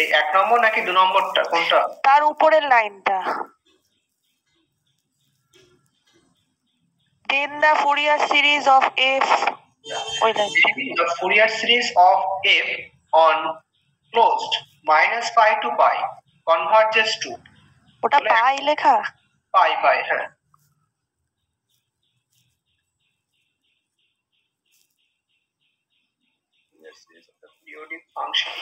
এই 1 নম্বর নাকি 2 নম্বরটা কোনটা? তার উপরের লাইনটা। Then the Fourier series of f ওই লাইনটা। The Fourier series of f on closed minus pi to pi converges to ওটা পাই লেখা? pi হ্যাঁ। Series of the periodic function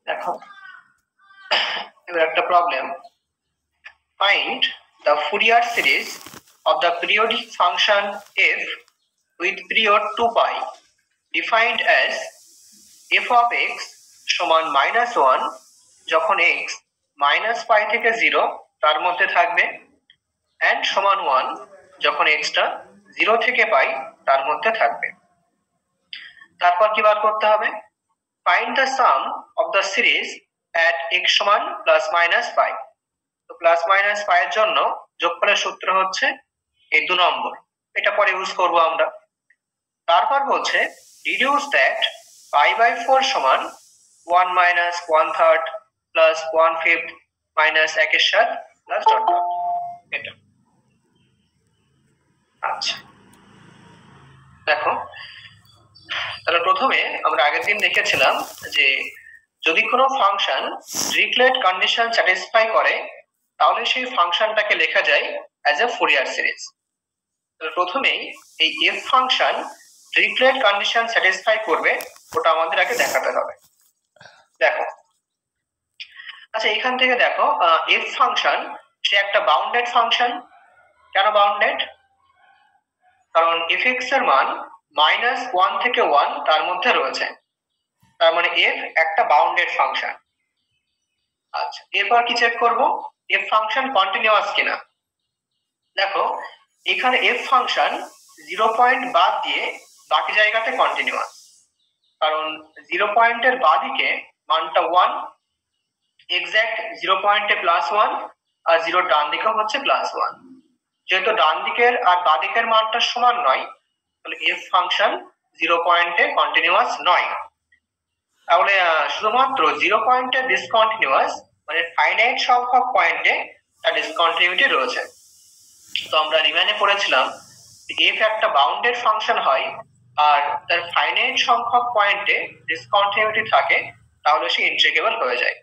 দেখো এবার একটা problem. Find the Fourier series of the periodic function f with period 2 pi defined as f of x সমান -1 যখন x -pi থেকে 0 তার মধ্যে থাকবে and সমান 1 যখন x টা 0 থেকে pi তার মধ্যে থাকবে। তারপর কি বার করতে হবে? Find the sum of the series at x সমান +-pi। তো +-pi এর জন্য যোগফলের সূত্র হচ্ছে এই 2 নম্বর, এটা পরে ইউজ করব আমরা। তারপর বলছে reduce that pi/4 সমান 1 - 1/3 + 1/5 - 1/7 প্লাস ডট ডট এটা। আচ্ছা দেখো তাহলে প্রথমে আমরা আগের দিন দেখেছিলাম যে যদি কোনো ফাংশন ডিরিচলেট কন্ডিশন স্যাটিসফাই করে তাহলে সেই ফাংশনটাকে লেখা যায় অ্যাজ এ ফুরিয়ার সিরিজ। তাহলে প্রথমেই এই F function Dirichlet condition satisfy করবে ওটা আমাদের আগে দেখাতে হবে। দেখো আচ্ছা এখান থেকে দেখো এফ ফাংশন সে একটা বাউন্ডেড ফাংশন। কেন বাউন্ডেড? কারণ fx এর মান -1 থেকে 1 তার মধ্যে রয়েছে, তার মানে f একটা বাউন্ডেড ফাংশন। আচ্ছা এরপর কি চেক করব f ফাংশন কন্টিনিউয়াস কিনা। দেখো এখানে f ফাংশন 0 পয়েন্ট বাদ দিয়ে বাকি জায়গাতে কন্টিনিউয়াস, কারণ 0 পয়েন্টের বাঁদিকে মানটা 1, এক্সাক্ট 0 পয়েন্টে +1 আর 0 ডান দিকে হচ্ছে +1। যেহেতু ডান দিকের আর বাঁ দিকের মানটা সমান নয় তাহলে f ফাংশন 0 পয়েন্টে কন্টিনিউয়াস নয়। তাহলে শুধুমাত্র 0 পয়েন্টে ডিসকন্টিনিউয়াস, মানে ফাইনাইট সংখ্যক পয়েন্টে তার ডিসকন্টিনিউটি রয়েছে। তো আমরা রিমানে পড়েছিলাম f একটা বাউন্ডেড ফাংশন হয় আর তার ফাইনাইট সংখ্যক পয়েন্টে ডিসকন্টিনিউটি থাকে তাহলে সে ইন্টিগ্রেবল হয়ে যায়।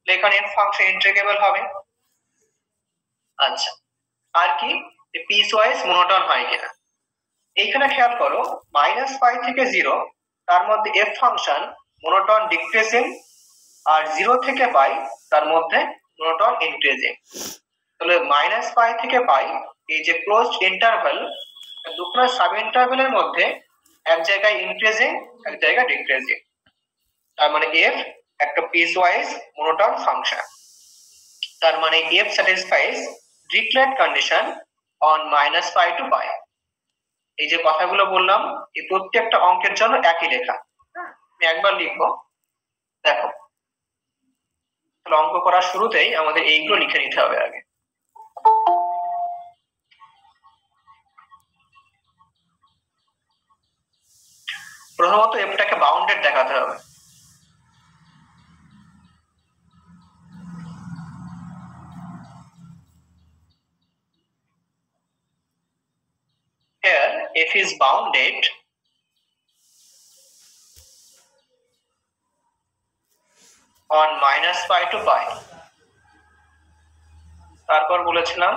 এখানে f ফাংশন ইন্টিগ্রেবল হবে। আচ্ছা আর কি পিস ওয়াইজ মনোটোন হয় কিনা। এইখানে খেয়াল করো -pi থেকে 0 তার মধ্যে f ফাংশন মনোটোন ডিক্রিজিং আর 0 থেকে পাই তার মধ্যে মোনোটোন ইনক্রিজিং। তাহলে -π থেকে পাই এই যে ক্লোজড ইন্টারভ্যাল, দুটো সাব ইন্টারভ্যালের মধ্যে এক জায়গায় ইনক্রিজিং এক জায়গায় ডিক্রিজিং। তার মানে f একটা পিস ওয়াইজ মোনোটোন ফাংশন। তার মানে f satisfies declared condition on -π to π। এই যে কথাগুলো বললাম এই প্রত্যেকটা অঙ্কের জন্য একই লেখা। আমি একবার লিখবো, দেখো। তাহলে অঙ্ক করার শুরুতেই আমাদের এইগুলো লিখে নিতে হবে আগে। প্রথমত এফটাকে বাউন্ডেড দেখাতে হবে। Here f is bounded on -π to π। তারপর বলেছিলাম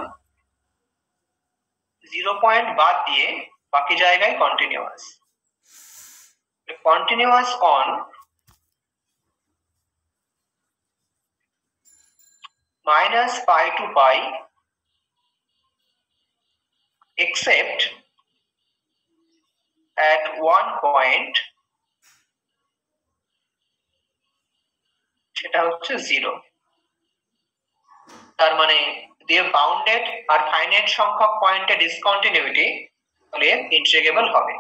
0 পয়েন্ট বাদ দিয়ে বাকি জায়গায় continuous. Continuous on -π to π except at one point, সেটা হচ্ছে 0। তার মানে দিয়ে বাউন্ডেড আর ফাইনাইট সংখ্যক পয়েন্টে ডিসকন্টিনিউইটি, তাহলে ইন্টিগ্রেবল হবে।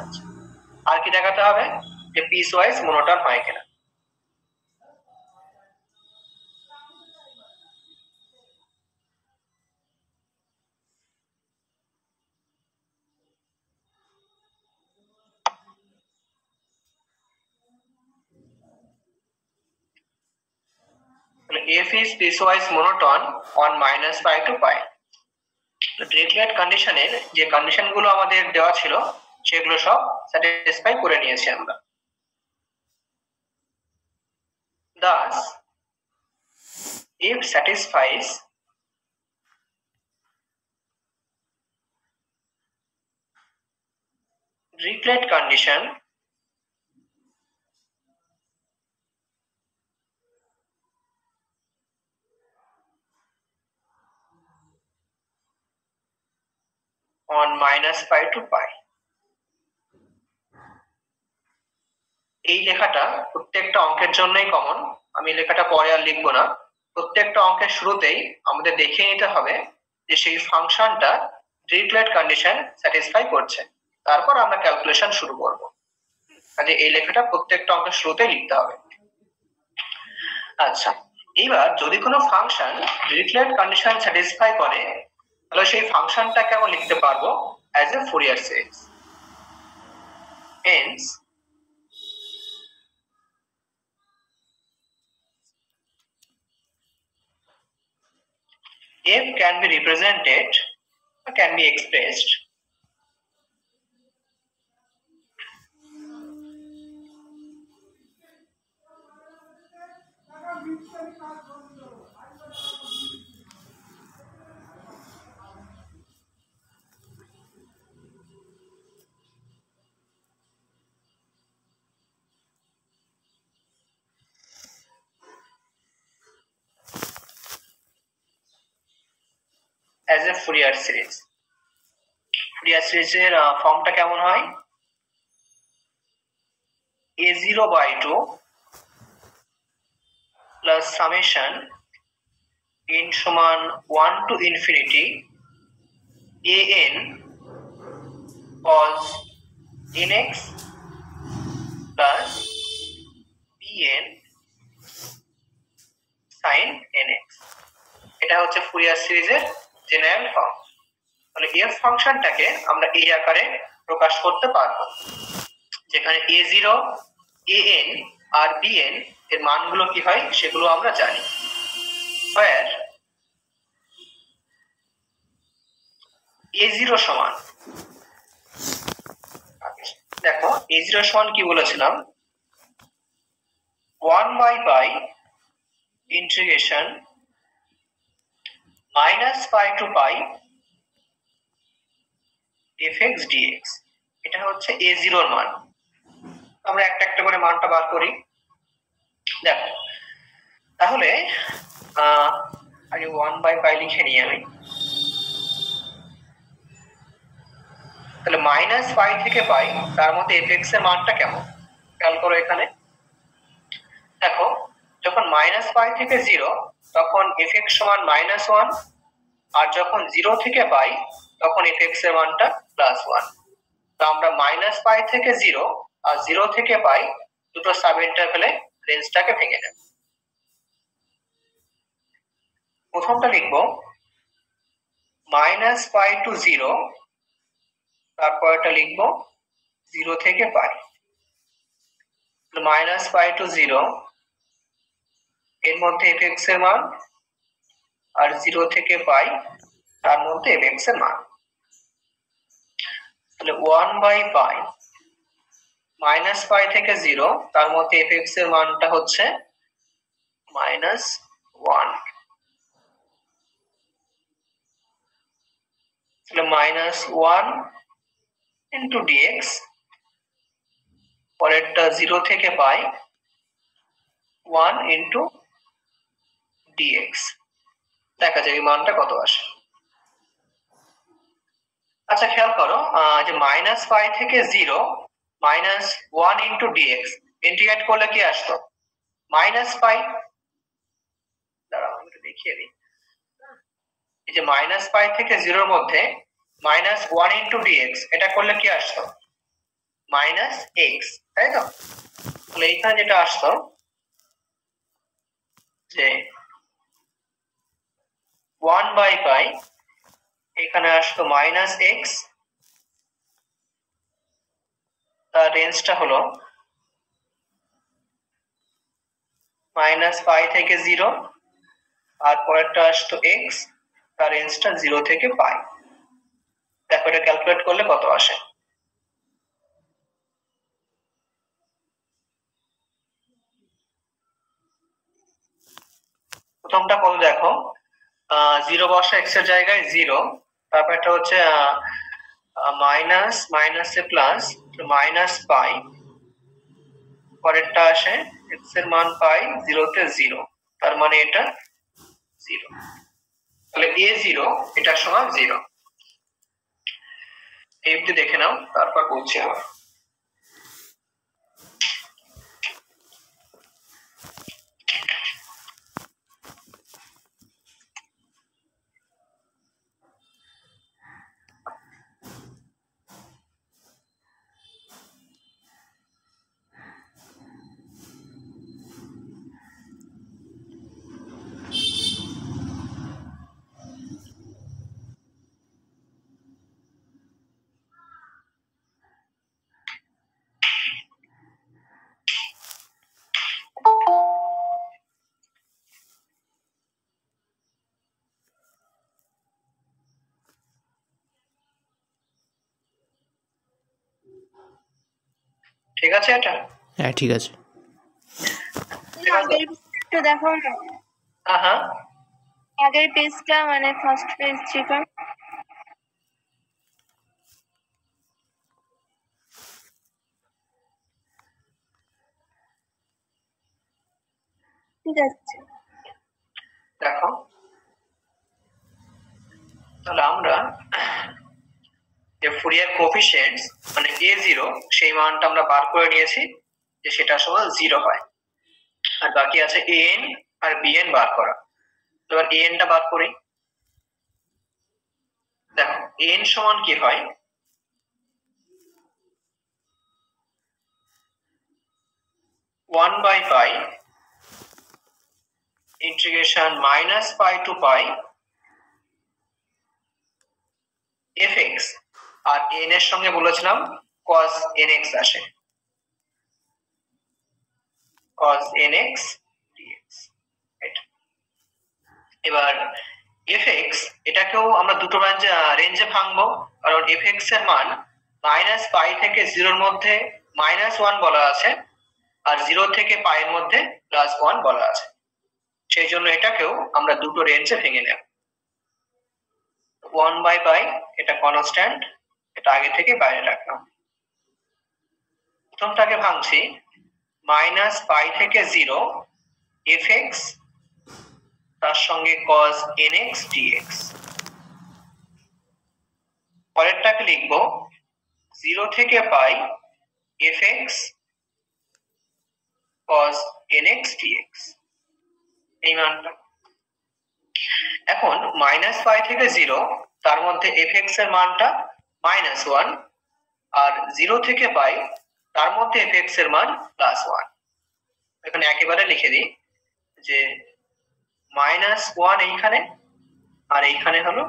আচ্ছা, আর কি দেখাতে হবে যে পিস ওয়াইজ মোনোটোন হয় কিনা। f is piecewise monotone on -π to π। Declared কন্ডিশনের যে কন্ডিশনগুলো আমাদের দেওয়া ছিল সেগুলো সব স্যাটিসফাই করে নিয়েছি আমরা। Thus, if satisfies Dirichlet condition on -π to π। এই লেখাটা প্রত্যেকটা অঙ্কের জন্যই কমন, আমি লেখাটা পরে আর লিখবো না। প্রত্যেকটা অঙ্কের শুরুতেই আমাদের দেখে নিতে হবে যে সেই ফাংশনটা ডিরিচলেট কন্ডিশন স্যাটিসফাই করছে, তারপর আমরা ক্যালকুলেশন শুরু করব। কাজে এই লেখাটা প্রত্যেকটা অঙ্কের শুরুতেই লিখতে হবে। আচ্ছা, এবার যদি কোনো ফাংশন ডিরিচলেট কন্ডিশন স্যাটিসফাই করে তাহলে সেই ফাংশনটাকে আমরা লিখতে পারবো as a Fourier series. Hence, f can be represented or can be expressed as a Fourier series। Fourier series এর ফর্মটা কেমন হয়? a0/2 plus summation n সমান 1 to infinity an cos nx plus bn sin nx। এটা হচ্ছে Fourier সিরিজের general form. তাহলে f ফাংশনটাকে আমরা এই আকারে প্রকাশ করতে পারবো, যেখানে a0, an আর bn এর মানগুলো কি হয় সেগুলো আমরা জানি। where a0 সমান, দেখো a0 সমান কি বলেছিলাম, 1/π ইন্টিগ্রেশন -π to π fx dx। এটা হচ্ছে a0 এর মান। আমরা একটা একটা করে মানটা বার করি। দেখো তাহলে আগে 1/π লিখে নিই আমি। তাহলে -π থেকে π, তার মধ্যে fx এর মানটা কেমন খেয়াল করো এখানে। দেখো যখন -π থেকে 0 তখন fx সমান -1, আর যখন 0 থেকে π তখন fx এর মানটা +1। তো আমরা -π থেকে 0 আর 0 থেকে π দুটো সাব ইন্টারভ্যালে রেঞ্জটাকে ভেঙে নেব। প্রথমটা লিখব -π to 0, তারপর এটা লিখব 0 থেকে π। -π to 0 এর মধ্যে fx এর মান, আর 0 থেকে π তার মধ্যে fx এর মান। তাহলে 1/π -π থেকে 0, তার মধ্যে fx এর মানটা হচ্ছে -1। তাহলে -1 into dx, পরেরটা 0 থেকে π 1 into dx। দেখা যায় এই মানটা কত আসে। আচ্ছা খেয়াল করো যে -π থেকে 0 -1 into dx ইন্টিগ্রেট করলে কি আসতো? -π। দাঁড়াও আমি একটু দেখিয়ে দিই। এই যে -π থেকে 0 এর মধ্যে -1 into dx, এটা করলে কি আসতো? -x, তাই তো? তাহলে এইখানে যেটা আসতো যে 1/π, এখানে আসতো -x, তার রেঞ্জটা হলো -π থেকে 0, আর পরেরটা আসতো x, তার রেঞ্জটা 0 থেকে π। দেখো এটা ক্যালকুলেট করলে কত আসে। প্রথমটা কত দেখো, 0 বসা x এর জায়গায় 0, তারপর এটা হচ্ছে মাইনাস মাইনাসে প্লাস -π, পরেরটা আসে x এর মান পাই 0 তে 0, তার মানে এটা 0। তাহলে a0 এটা সমান 0। এই অবধি দেখে নাও, তারপর বলছি আবার। ঠিক আছে এটা? হ্যাঁ ঠিক আছে। আগের পেজটা দেখো না, হ্যাঁ আগের পেজটা মানে ফার্স্ট পেজ যেটা। ঠিক আছে দেখো, তাহলে আমরা যে ফুরিয়ার কোএফিসিয়েন্টস মানে a0 সেই মানটা আমরা বার করে নিয়েছি যে সেটা সমান 0 হয়, আর বাকি আছে an আর bn বার করা। এবার an টা বার করি। দেখো an সমান কি হয়, (1/π ইন্টিগ্রেশন -π to π fx, আর n এর সঙ্গে বলেছিলাম cos nx আসে, cos nx dx। এবার fx এটাকেও আমরা দুটো রেঞ্জে ভাঙবো, কারণ fx এর মান -π থেকে 0 এর মধ্যে -1 বলা আছে, আর 0 থেকে পাইয়ের মধ্যে +1 বলা আছে, সেই জন্য এটাকেও আমরা দুটো রেঞ্জে ভেঙে নেব। 1/π এটা কনস্ট্যান্ট, এটা আগে থেকে বাইরে রাখলাম। প্রথমটাকে ভাঙছি, -π থেকে 0 fx তার সঙ্গে cos nx dx। পরেরটাকে লিখব 0 থেকে π fx cos nx dx, এই মানটা। এখন -π থেকে 0 তার মধ্যে fx এর মানটা -1, আর 0 থেকে π তার মধ্যে fx এর মান +1। এখানে একেবারে লিখে দিই যে -1 এইখানে আর এইখানে হলো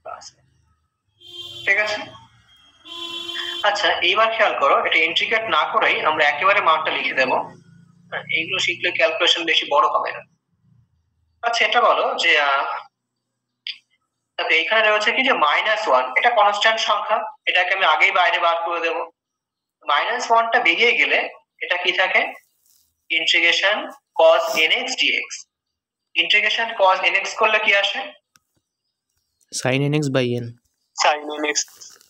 +1, ঠিক আছে। আচ্ছা, এইবার খেয়াল করো, এটা ইন্টিগ্রেট না করেই আমরা একেবারে মানটা লিখে দেব, এইগুলো শিখলে ক্যালকুলেশন বেশি বড় হবে না। আচ্ছা, এটা বলো যে এইখানে রয়েছে কি যে -1, এটা কনস্ট্যান্ট সংখ্যা, এটাকে আমি আগেই বাইরে বার করে দেব। -1টা বেরিয়ে গেলে এটা কি থাকে, integration cos nx dx। Integration cos nx করলে কি আসে, sin nx/n। sin nx।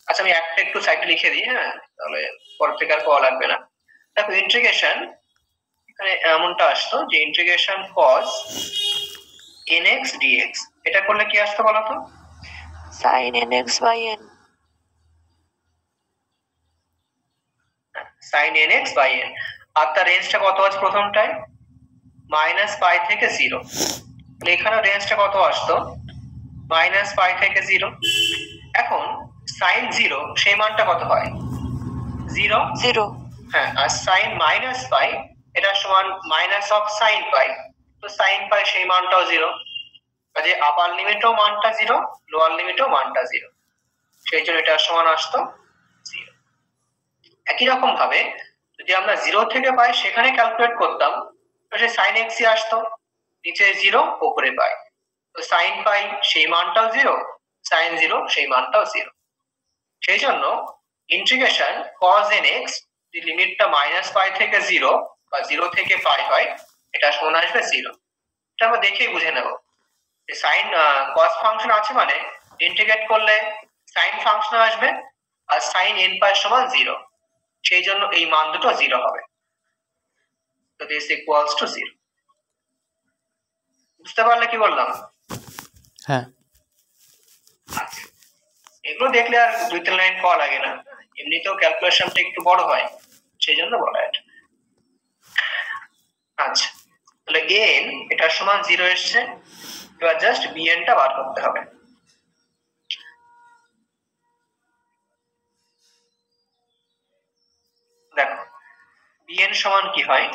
আচ্ছা, আমি একটা একটু সাইডে লিখে দিই, হ্যাঁ, তাহলে পর থেকে আর পাওয়া লাগবে না। দেখো, ইন্টিগ্রেশন এখানে এমনটা আসতো যে ইন্টিগ্রেশন cos nx dx, এটা করলে কি আসতো বলো তো, sin nx/n। sin nx/n। আর তার রেঞ্জটা কত আছে প্রথমটায়, -π থেকে 0, তাহলে এখানে রেঞ্জটা কত আসতো, -π থেকে 0। এখন sin 0 সেই মানটা কত হয়, 0। হ্যাঁ, আর sin -π এটা সমান -sin π, তো sin π সেই মানটাও 0, কাজে আপার লিমিটও মানটা 0, লোয়ার লিমিটও মানটা 0, সেই জন্য এটা সমান আসতো 0। একই রকম ভাবে যদি আমরা 0 থেকে পাই সেখানে ক্যালকুলেট করতাম, তো সেই sin x আসতো, নিচে 0 উপরে পাই, তো sin π সেই মানটাও 0, sin 0 সেই মানটাও 0, সেই জন্য ইন্টিগ্রেশন cos nx যে লিমিটটা -π থেকে 0 বা 0 থেকে π হয়, এটা সমান আসবে 0। এটা আমরা দেখেই বুঝে নেব যে sin cos ফাংশন আছে মানে ইন্টিগ্রেট করলে sin ফাংশন আসবে, আর sin nπ সমান 0, সেই জন্য এই মান দুটো 0 হবে। তো দিস ইকুয়ালস টু 0। বুঝতে পারলে কি বললাম? হ্যাঁ। আচ্ছা, এগুলো দেখলে আর 2-3 লাইন পাওয়া লাগে না, এমনিতেও ক্যালকুলেশনটা একটু বড় হয়, সেই জন্য বলা এটা। আচ্ছা, তাহলে n এটার সমান 0 এসছে, এবার জাস্ট bn টা বার করতে হবে। দেখো, bn সমান কি হয়,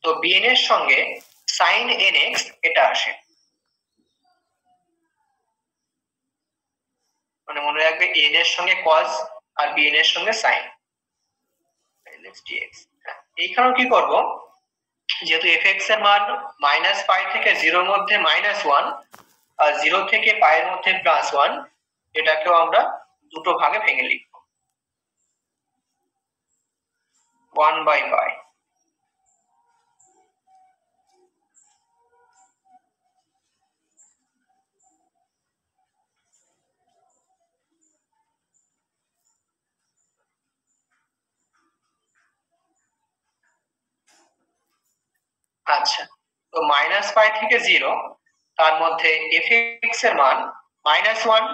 তো bn এর সঙ্গে sin nx এটা আসে, মানে মনে রাখবে n এর সঙ্গে cos আর bn এর সঙ্গে sin nx dx। এইখানেও কি করব, যেহেতু fx এর মান -π থেকে 0 এর মধ্যে -1 আর 0 থেকে π এর মধ্যে +1, এটাকেও আমরা দুটো ভাগে ভেঙে লিখব, 1/π। আচ্ছা, তো -π থেকে 0 তার মধ্যে fx এর মান -1,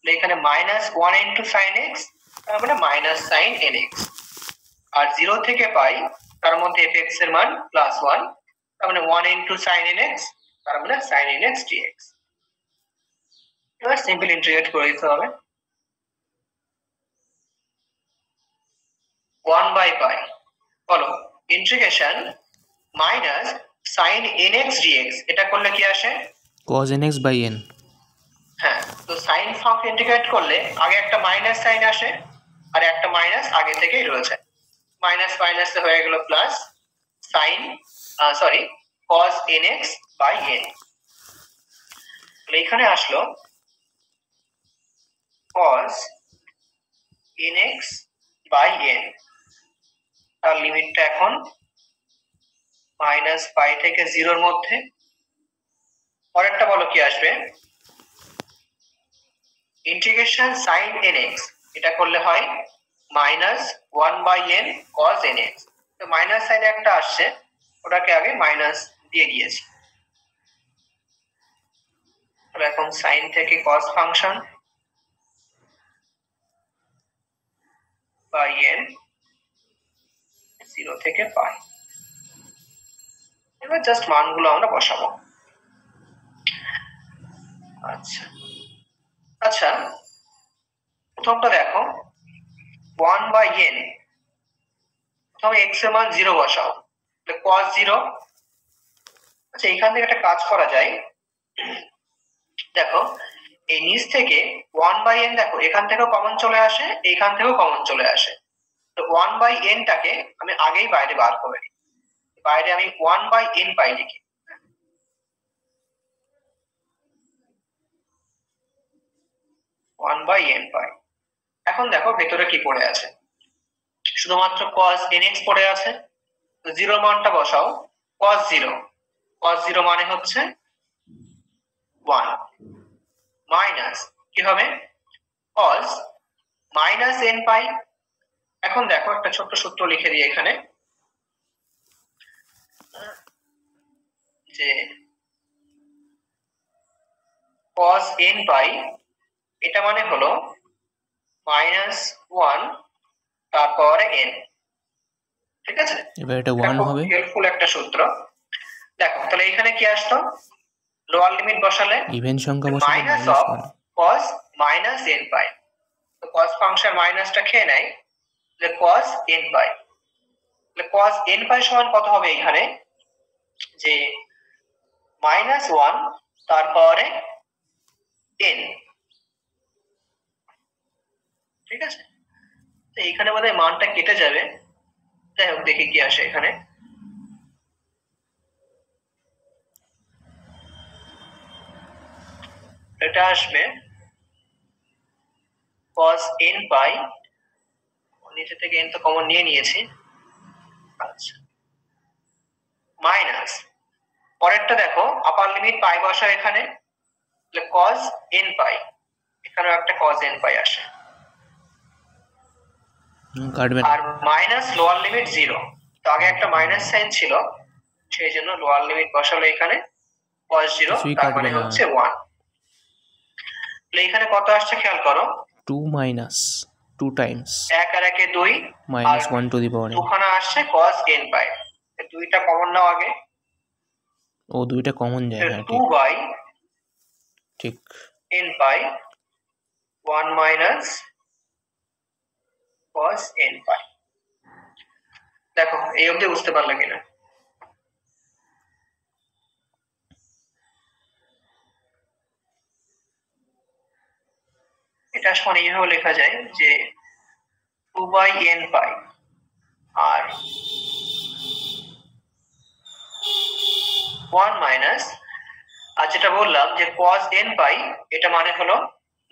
এখানে -1 ইনটু sin x, তার মানে -sin nx, আর 0 থেকে π তার মধ্যে fx এর মান +1, তার মানে 1 ইনটু sin nx, তার মানে sin nx dx। এবার সিম্পল ইন্টিগ্রেট করে দিতে হবে, 1/π বলো ইন্টিগ্রেশন -sin nx dx, এটা করলে কি আসে, cos nx/n। হ্যাঁ, তো sin ফাংশন ইন্টিগ্রেট করলে আগে একটা মাইনাস সাইন আসে, আর একটা মাইনাস আগে থেকেই রয়েছে, মাইনাস মাইনাস হয়ে গেল plus sine cos nx by n। তাহলে এখানে আসলো cos nx বাই n, তার লিমিটটা এখন মাইনাস পাই থেকে 0 এর মধ্যে। পরেরটা বলো কি আসবে, ইন্টিগ্রেশন sin nx, এটা করলে হয় মাইনাস 1/n cos nx। তো মাইনাস সাইনে একটা আসছে, ওটাকে আগে মাইনাস দিয়ে দিয়েছি। তাহলে এখন সাইন থেকে cos ফাংশন বাই n 0 থেকে পাই। এবার জাস্ট মানগুলো আমরা বসাবো। আচ্ছা প্রথমটা দেখো 1/n, প্রথমে x এর মান 0 বসাও, তাহলে cos 0। আচ্ছা এখান থেকে একটা কাজ করা যায়, দেখো এই নিচ থেকে 1/n, দেখো এখান থেকেও কমন চলে আসে, এইখান থেকেও কমন চলে আসে। তো 1/n টাকে আমি আগেই বাইরে বার করে নিই, বাইরে আমি 1/n পাই লিখি। 1/n পাই। এখন দেখো ভেতরে কি পড়ে আছে, শুধুমাত্র cos nx পড়ে আছে। তো 0 মানটা বসাও, cos 0 মানে হচ্ছে 1 মাইনাস কি হবে cos মাইনাস n পাই। এখন দেখো একটা ছোট্ট সূত্র লিখে দিই এখানে, যে cos n পাই এটা মানে হলো মাইনাস 1 তারপরে n, ঠিক আছে? এবার এটা 1 হবে। হেল্পফুল একটা সূত্র। দেখো তাহলে এখানে কি আসতো, লোয়ার লিমিট বসালে ইভেন সংখ্যা বসালে minus -1 of cos minus n পাই। তো cos ফাংশন মাইনাসটা খেয়ে নেয়, তাহলে cos n পাই। তাহলে cos n পাই সমান কত হবে এখানে, যে মাইনাস 1 তারপরে n, ঠিক আছে? তো এখানে বোধহয় মানটা কেটে যাবে, যাই হোক দেখি কি আসে এখানে। এটা আসবে cos n পাই, নিচে থেকে n তো কমন নিয়ে নিয়েছি, আচ্ছা মাইনাস পরেরটা দেখো আপার লিমিট পাই বসা এখানে, তাহলে cos n পাই, এখানেও একটা cos n পাই আসে, কাটবে না। আর মাইনাস লোয়ার লিমিট 0, তো আগে একটা মাইনাস সাইন ছিল, সেই জন্য লোয়ার লিমিট বসালে এখানে cos 0 তার মানে হচ্ছে 1। তাহলে এখানে কত আসছে খেয়াল করো, 2 মাইনাস 2 টাইমস 1 আর 1 এ 2 minus 1 to the power n। দুখানা আসছে cos n পাই, দুইটা কমন নাও আগে, ও দুইটা কমন যায়, হ্যাঁ 2 বাই ঠিক n পাই 1 মাইনাস cos n পাই। দেখো এই অবধি বুঝতে পারলে কিনা? এটা সমান এইভাবে লেখা যায় যে 2/n পাই আর 1 মাইনাস, আর যেটা বললাম যে cos n পাই এটা মানে হলো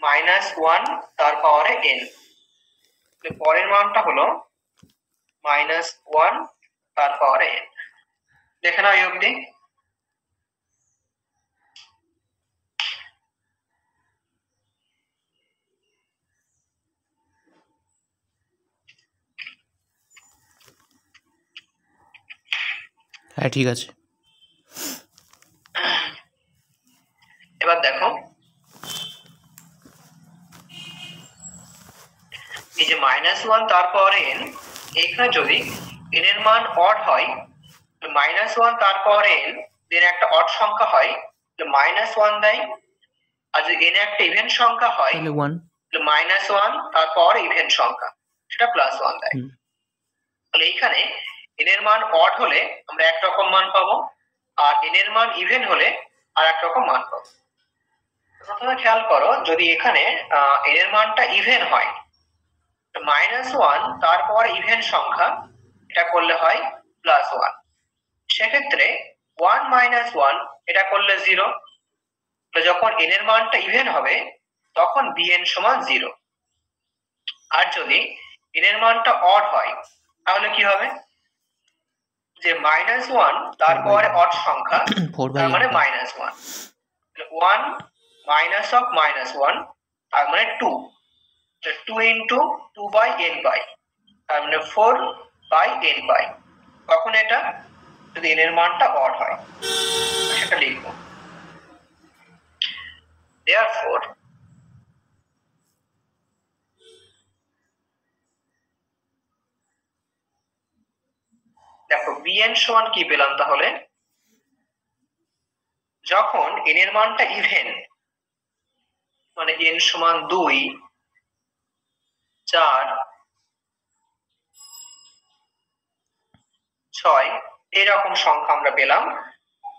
মাইনাস 1 তার পাওয়ারে n, পরের মানটা হলো মাইনাস 1 তার পাওয়ারে n। দেখে নাও এই অবধি। হ্যাঁ ঠিক আছে। এবার দেখো এই যে মাইনাস 1 তার পাওয়ারে n, এইখানে যদি n এর মান অড হয়, মাইনাস 1 তার পাওয়ারে n দেন একটা অড সংখ্যা হয়, মাইনাস 1 দেয়, আর যদি n একটা ইভেন সংখ্যা হয় তাহলে 1, মাইনাস 1 তার পাওয়ারে ইভেন সংখ্যা সেটা প্লাস 1 দেয়। তাহলে এইখানে n এর মান অড হলে আমরা একরকম মান পাবো, আর n এর মান ইভেন হলে আর এক রকম মান পাবো। প্রথমে খেয়াল করো, যদি এখানে n এর মানটা ইভেন হয়, -1 তারপর ইভেন সংখ্যা, এটা করলে হয় +1। সেক্ষেত্রে 1 - 1 এটা করলে 0। যখন n এর মানটা ইভেন হবে তখন bn সমান 0। আর যদি n এর মানটা অড হয় তাহলে কি হবে, যে -1 তারপরে অড সংখ্যা, তার মানে -1, 1 minus of -1 তার মানে 2, 2 into 2/n পাই, তার মানে 4/n পাই। কখন এটা, যদি n এর মানটা অড হয়, সেটা লিখবো। Therefore দেখো bn সমান কি পেলাম তাহলে, যখন n এর মানটা ইভেন, মানে n সমান 2, 4, 6 এরকম সংখ্যা আমরা পেলাম,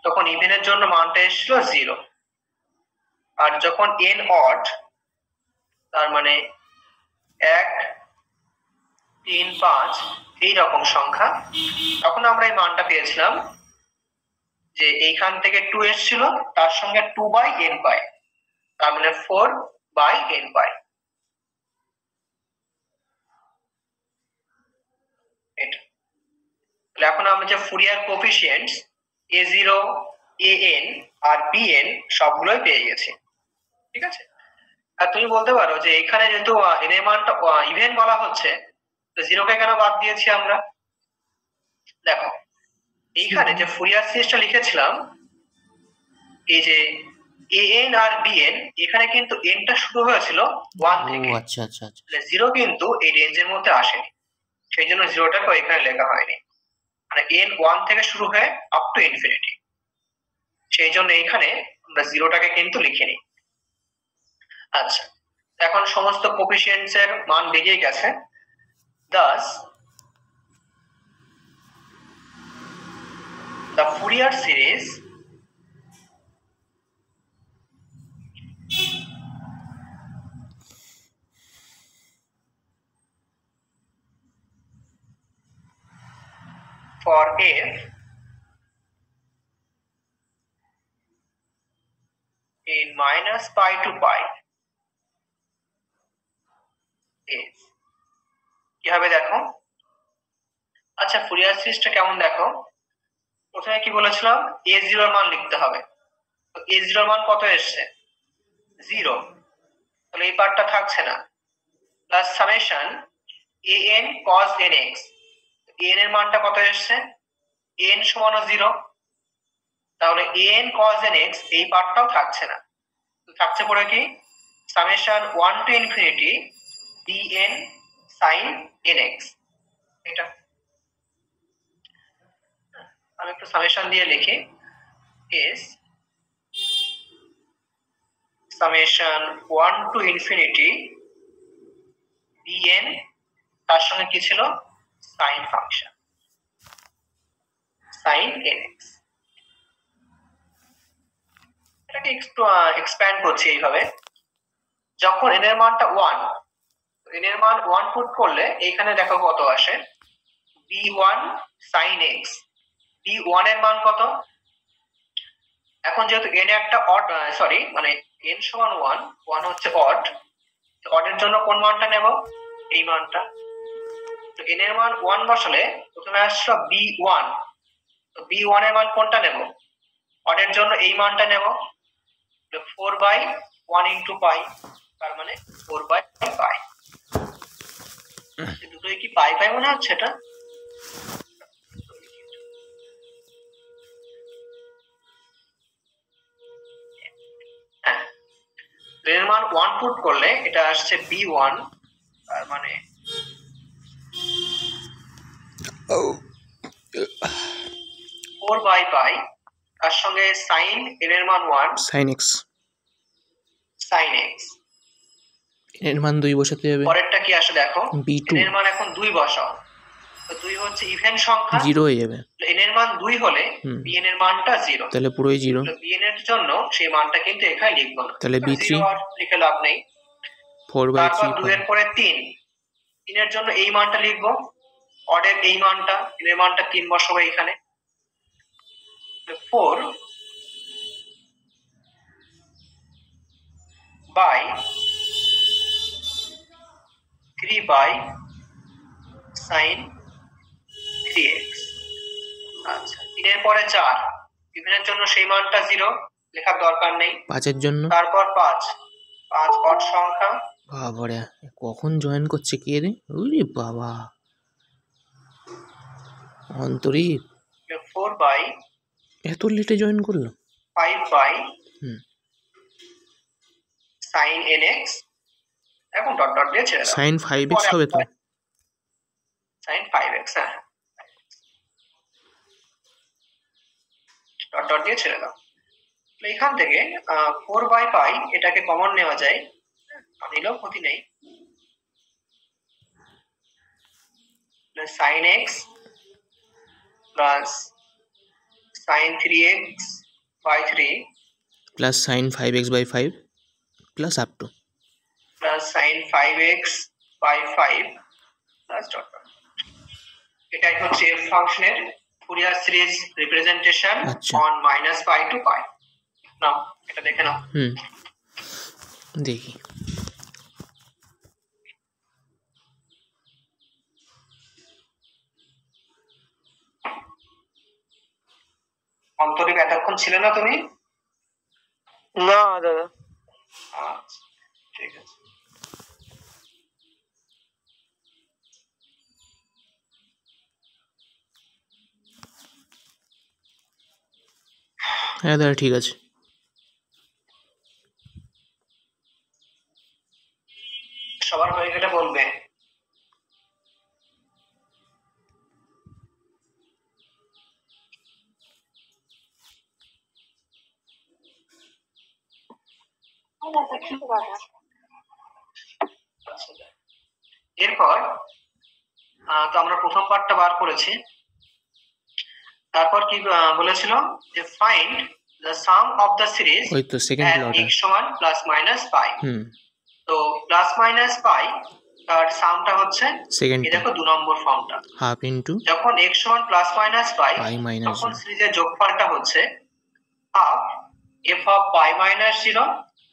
তখন ইভেনের জন্য মানটা এসেছিল 0। আর যখন n অড, তার মানে 1, 3, 5 এইরকম সংখ্যা, তখন আমরা এই মানটা পেয়েছিলাম যে এইখান থেকে 2 এসেছিল, তার সঙ্গে 2/n পাই, তার মানে 4/n পাই। এটা তাহলে এখন আমরা যে ফুরিয়ার কোএফিসিয়েন্টস a0, an আর bn সবগুলোই পেয়ে গেছি, ঠিক আছে। আর তুমি বলতে পারো যে এখানে যেহেতু n এর মানটা ইভেন বলা হচ্ছে, তো 0 কে কেন বাদ দিয়েছি আমরা। দেখো এইখানে যে ফুরিয়ার সিরিজটা লিখেছিলাম, এই যে an আর bn, এখানে কিন্তু n টা শুরু হয়েছিল 1 থেকে। আচ্ছা আচ্ছা আচ্ছা, 0 কিন্তু এই রেঞ্জের মধ্যে আসেনি, সেই জন্য 0টাকে এখানে লেখা হয়নি। মানে n 1 থেকে শুরু হয়ে আপ টু ইনফিনিটি, সেই জন্য এখানে আমরা 0টাকে কিন্তু লিখিনি। আচ্ছা, এখন সমস্ত কোএফিসিয়েন্টস এর মান বেরিয়ে গেছে। Thus the Fourier series for f in -pi to pi is কি হবে দেখো। আচ্ছা, ফুরিয়ার সিরিজটা কেমন দেখো। প্রথমে কি বলেছিলাম, a0 এর মান লিখতে হবে। তো a0 এর মান কত এসেছে, 0, তাহলে এই পার্টটা থাকছে না। Plus summation an cos nx, an এর মানটা কত এসেছে, n সমান 0, তাহলে an cos nx এই পার্টটাও থাকছে না। তো থাকছে পড়ে কি, summation 1 to infinity bn sin nx। এটা আমি একটু সামেশন দিয়ে লিখি, is summation 1 to infinity bn, তার সঙ্গে কি ছিল, sin ফাংশন sin nx। এটাকে একটু এক্সপ্যান্ড করছি এইভাবে। যখন n এর মানটা 1, n এর মান 1 পুট করলে এইখানে দেখো কত আসে, b1 sin x। b1 এর মান কত, এখন যেহেতু n একটা অড, সরি মানে n সমান 1, 1 হচ্ছে অড, তো অড এর জন্য কোন মানটা নেব, এই মানটা। তো n এর মান 1 বসালে প্রথমে আসলো b1, তো b1 এর মান কোনটা নেব, অড এর জন্য এই মানটা নেব, 4/1 into pi, তার মানে 4/pi। দুটোই কি পাই পাই মনে হচ্ছে এটা। এর মান 1 পুট করলে এটা আসছে b1, তার মানে 4/pi, তার সঙ্গে sin n এর মান 1, sin x, sin x, n এর মান 2 বসাতে হবে। পরেরটা কি আসে দেখো, b2, n এর মান এখন 2 বসাও, তো 2 হচ্ছে ইভেন সংখ্যা, 0 হয়ে যাবে। n এর মান 2 হলে bn এর মানটা 0, তাহলে পুরোই 0। bn এর জন্য সেই মানটা কিন্তু এখানে লিখব না, তাহলে b3 0 আর লিখে লাভ নেই। 4/3 তারপর 2 এর পরে 3, তিনের জন্য এই মানটা লিখবো, অডের এই মানটা, তিনের মানটা 3 বসাবো এখানে। 4 বাই 3 বাই sin 3x। আচ্ছা, 3 এর পরে 4, ইভেনের জন্য সেই মানটা 0, লেখার দরকার নেই। 5 এর জন্য তারপর 5 অড সংখ্যা। বাবারে, কখন জয়েন করছে কে রে? ওরে বাবা, অন্তরীপ 4 বাই এত লেটে জয়েন করলো। 5 বাই হুম, sin nx, এখন ডট ডট দিয়ে ছেড়ে দাও। sin 5x হবে তো? sin 5x, হ্যাঁ, ডট ডট দিয়ে ছেড়ে দাও। এখান থেকে 4 বাই পাই এটাকে কমন নেওয়া যায়, নিলেও ক্ষতি নেই। sin x plus sin 3x by 3 plus sin 5x by 5 plus up to plus sin 5x by 5 plus dot dot. এটাই হচ্ছে f ফাংশনের ফুরিয়ার সিরিজ রিপ্রেজেন্টেশন আচ্ছা। On minus pi to pi. নাও এটা দেখে নাও। দেখি। অন্তরীপ এতক্ষণ ছিল না তুমি? না দাদা। আচ্ছা, ঠিক আছে। হ্যাঁ দাদা, ঠিক আছে। সবার হয়ে গেলে বলবে। এরপর তো আমরা প্রথম পার্টটা বার করেছি। তারপর কি বলেছিল যে find the some of the series ওই তো সেকেন্ড লটা। x সমান প্লাস মাইনাস পাই। হুম, তো প্লাস মাইনাস পাই তার সামটা হচ্ছে সেকেন্ড, এই দেখো 2 নম্বর ফর্মটা। হাফ ইনটু যখন x সমান প্লাস মাইনাস পাই পাই মাইনাস তখন সিরিজের যোগফলটা হচ্ছে half f of pi minus 0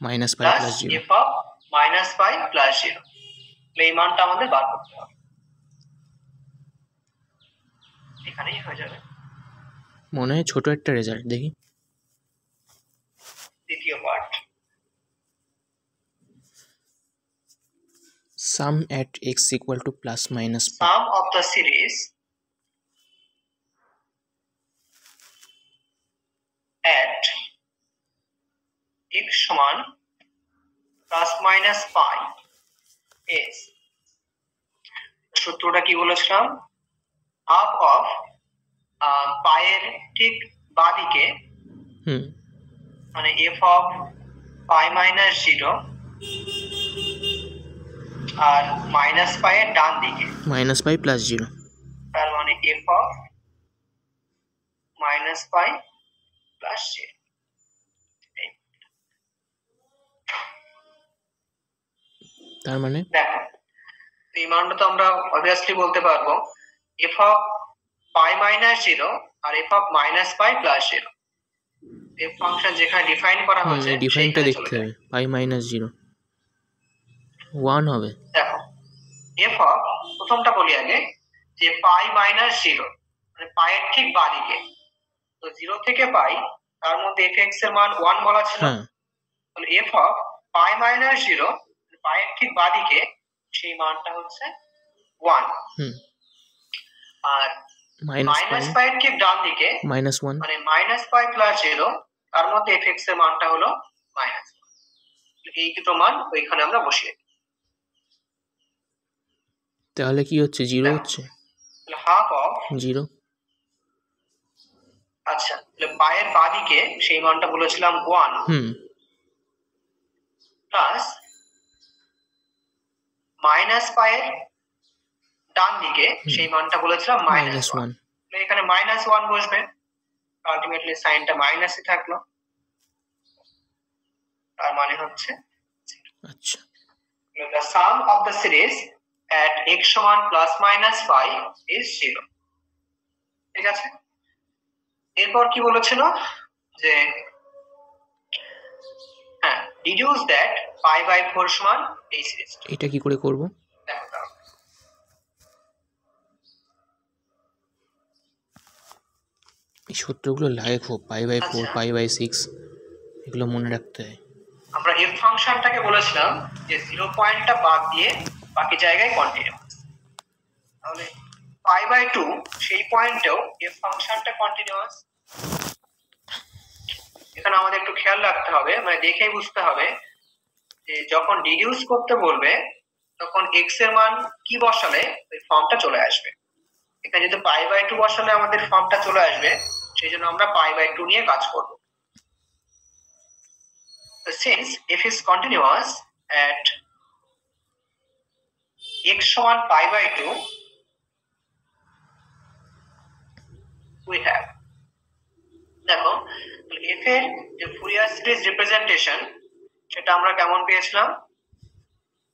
minus pi plus plus 0। f of minus pi plus 0। এই মানটা আমাদের বার করতে হবে, এখানেই হয়ে যাবে। মনে হয় ছোট একটা রেজাল্ট। দেখি দ্বিতীয় part. sum at x equal to plus minus pi. Sum of the series at x সমান প্লাস মাইনাস পাই is, সূত্রটা কি বলেছিলাম? হাফ অফ পায়ের ঠিক বাঁদিকে, মানে f অফ পাই মাইনাস 0 আর মাইনাস পায়ের ডান দিকে মাইনাস পাই প্লাস 0, তার মানে f of minus pi plus 0। তার মানে দেখো এই মানটা তো আমরা অবভিয়াসলি বলতে পারবো f অফ পাই মাইনাস 0 আর f of minus pi plus 0। f function যেখানে ডিফাইন করা হয়েছে ডিফাইনটা দেখতে হবে। পাই মাইনাস 0 1 হবে। দেখো f অফ, প্রথমটা বলি আগে, যে পাই মাইনাস 0 মানে পায়ের ঠিক বাঁদিকে, তো 0 থেকে পাই তার মধ্যে fx এর মান 1 বলা ছিল। তাহলে f অফ পাই মাইনাস 0 পায়ের ঠিক বাঁদিকে সেই মানটা হচ্ছে 1। আর মাইনাস পায়ের ঠিক ডান দিকে মাইনাস 1 মানে মাইনাস পাই প্লাস 0 তার মধ্যে fx এর মানটা হলো মাইনাস। এই দুটো মান ওইখানে আমরা বসিয়ে দিই। তাহলে কি হচ্ছে? 0 হচ্ছে, হাফ অফ 0। আচ্ছা, তাহলে পায়ের বাঁদিকে সেই মানটা বলেছিলাম 1 প্লাস মাইনাস পায়ের ডান দিকে সেই মানটা বলেছিলাম মাইনাস 1। এখানে মাইনাস 1 বসবে, আলটিমেটলি সাইনটা মাইনাসই থাকলো, তার মানে হচ্ছে। আচ্ছা, the sum of the series at x সমান প্লাস মাইনাস 5 is 0। ঠিক আছে, এরপর কি বলেছিল যে হ্যাঁ ডিডিউস দ্যাট পাই বাই 4 সমান এই সিরিজ। এটা কি করে করব? দেখো তাহলে এই সূত্রগুলো লাগে খুব, পাই বাই 4, আচ্ছা। পাই বাই 6, এগুলো মনে রাখতে হয়। আমরা এফ ফাংশনটাকে বলেছিলাম যে 0 পয়েন্টটা বাদ দিয়ে বাকি জায়গায় কন্টিনিউয়াস, তাহলে পাই বাই 2 সেই পয়েন্টেও এফ ফাংশনটা কন্টিনিউয়াস। এখানে আমাদের একটু খেয়াল রাখতে হবে, মানে দেখেই বুঝতে হবে যে যখন ডিডিউস করতে বলবে তখন এক্স এর মান কি বসালে ওই ফর্মটা চলে আসবে। এখানে যদি পাই বাই 2 বসালে আমাদের ফর্মটা চলে আসবে, সেই জন্য আমরা পাই বাই 2 নিয়ে কাজ করব। So since f is continuous at x সমান pi by 2, we have, দেখো f এর যে ফুরিয়ার সিরিজ রিপ্রেজেন্টেশন সেটা আমরা কেমন পেয়েছিলাম,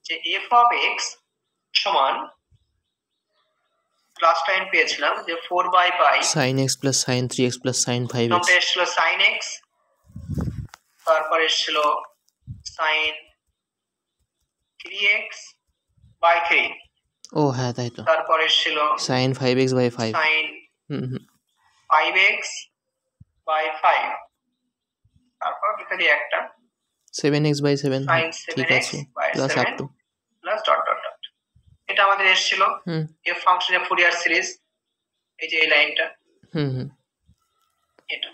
যে f of x সমান লাস্ট টাইম পেয়েছিলাম যে 4 by pi sin x plus sin 3x plus sin 5x, প্রথমটা এসেছিল sin x, তারপর এসেছিল sin 3x বাই 3, ও হ্যাঁ তাই তো, তারপর এসেছিল sin 5x by 5, sin হুম 5x বাই 5, তারপর লিখে দিই একটা 7x by 7, sin ঠিক 7x আছে, by plus 7 up to, plus dot dot dot. এটা আমাদের এসেছিল হুম এফ ফাংশনের ফুরিয়ার সিরিজ, এই যে এই লাইনটা, হুম এটা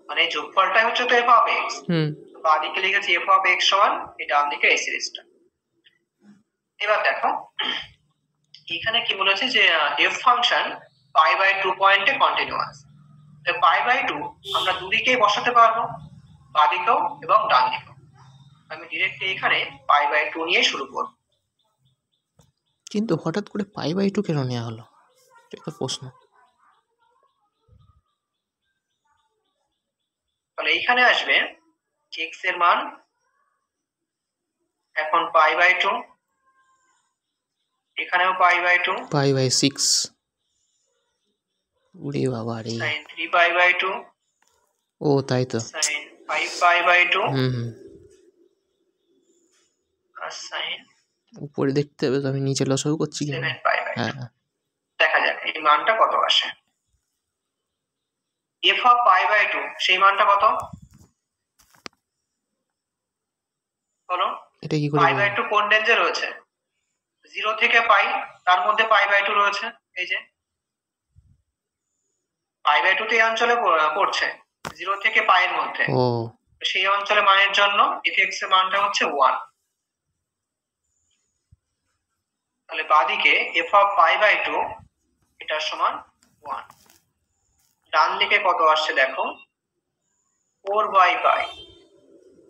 মানে যোগফলটাই হচ্ছে তো এফ অফ এক্স, হুম বাঁ দিকে লিখেছি এফ অফ এক্স সমান এটা ডান দিকে এই সিরিজটা। এবার দেখো এখানে কি বলেছে যে এফ ফাংশন পাই বাই 2 পয়েন্টে কন্টিনিউয়াস। পাই বাই 2 আমরা দুদিকেই বসাতে পারবো, বাঁ দিকেও এবং ডান দিকেও। আমি ডিরেক্টলি এখানে পাই বাই 2 নিয়ে শুরু করব। কিন্তু হঠাৎ করে পাই বাই 2 কেন নেওয়া হলো, এটা প্রশ্ন। তাহলে এইখানে আসবে এক্স এর মান এখন পাই বাই 2, এখানেও পাই বাই 2, পাই বাই 6, ওরে বাবা রে, sin 3 পাই বাই 2, ও তাই তো, sin 5 পাই বাই 2 হুম আর sin উপরে দেখতে হবে তো, আমি নিচে লসাগু করছি কি 7 পাই বাই 2। হ্যাঁ দেখা যাক এই মানটা কত আসে। f অফ পাই বাই 2 সেই মানটা কত বলো? এটা কি করে পাই বাই 2 কোন রেঞ্জে রয়েছে? 0 থেকে পাই, তার মধ্যে পাই বাই 2 রয়েছে, এই যে পাই বাই 2 তে এই অঞ্চলে পড়ছে 0 থেকে পাই এর মধ্যে, ও সেই অঞ্চলে মানের জন্য fx এর মানটা হচ্ছে 1। তাহলে বাঁদিকে f অফ পাই বাই 2 এটার সমান 1, ডান দিকে কত আসছে দেখো 4 বাই পাই।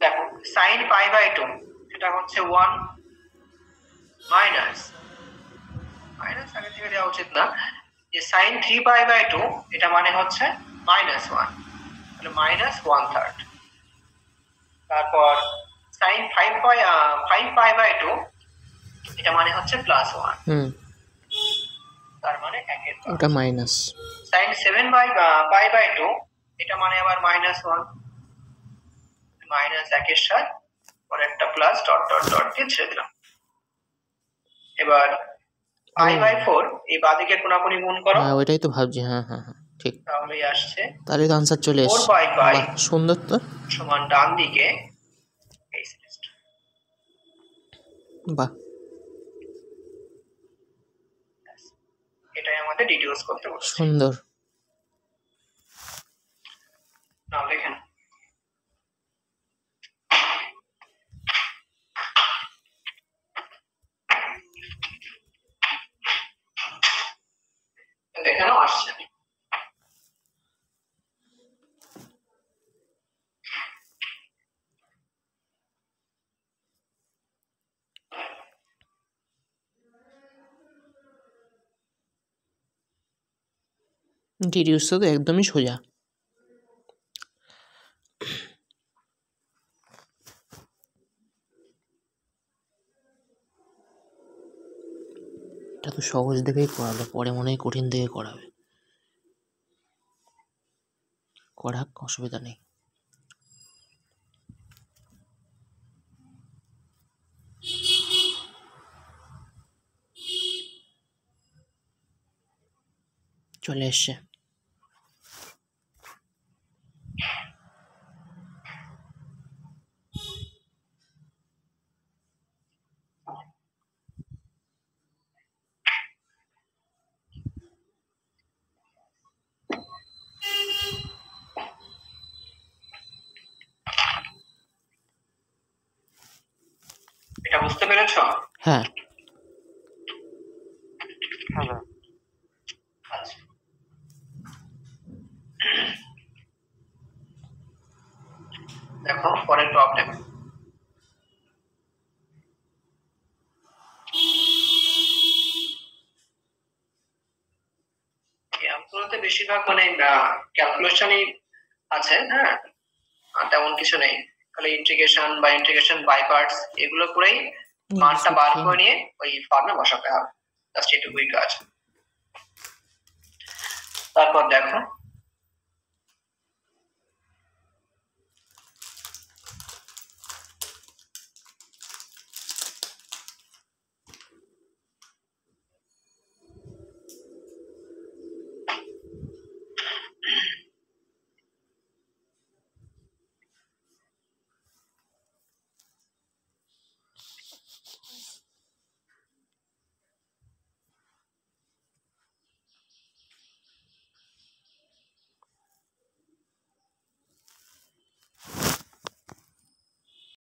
দেখো sin পাই বাই 2 এটা হচ্ছে 1 মাইনাস মাইনাস আগে থেকে দেওয়া উচিত না, যে sin 3 পাই বাই 2 এটা মানে হচ্ছে -1, তাহলে -1/3। তারপর sin 5 পাই বাই 2 এটা মানে হচ্ছে +1, হুম তার মানে 1 এর পাওয়ার। ওটা মাইনাস, sin 7 পাই বাই 2 এটা মানে আবার -1, -1 এর সাথে পরে একটা প্লাস ডট ডট ডট দিয়ে ছেড়ে দিলাম। এবার পাই বাই 4 এই বাঁদিকে কোনাকুনি গুণ করো, হ্যাঁ ওইটাই তো ভাবছি, হ্যাঁ হ্যাঁ হ্যাঁ ঠিক, তাহলেই আসছে তাহলে তো আনসার চলে 4 এসছে, বাই পাই বাহ সুন্দর তো, সমান ডান দিকে এই সিরিজটা। বাহ এটাই আমাদের ডিডিউস করতে বলছে। সুন্দর, নাও লেখেন এখানেও আসছে। ডিডিউসটা তো একদমই সোজা, সহজ দেখেই করালো, পরে মনে হয় কঠিন দেখে করাবে। করাক, অসুবিধা নেই। চলে এসছে। এটা বুঝতে পেরেছো? হ্যাঁ। আচ্ছা, দেখো পরের প্রবলেম। ক্যালকুলেটরে বেশিরভাগ মানে ক্যালকুলেশনই আছে, হ্যাঁ, আর তেমন কিছু নেই, খালি ইন্টিগ্রেশন বা ইন্টিগ্রেশন বাই পার্টস এগুলো করেই মানটা বার করে নিয়ে ওই ফর্মে বসাতে হবে, জাস্ট এটুকুই কাজ। তারপর দেখো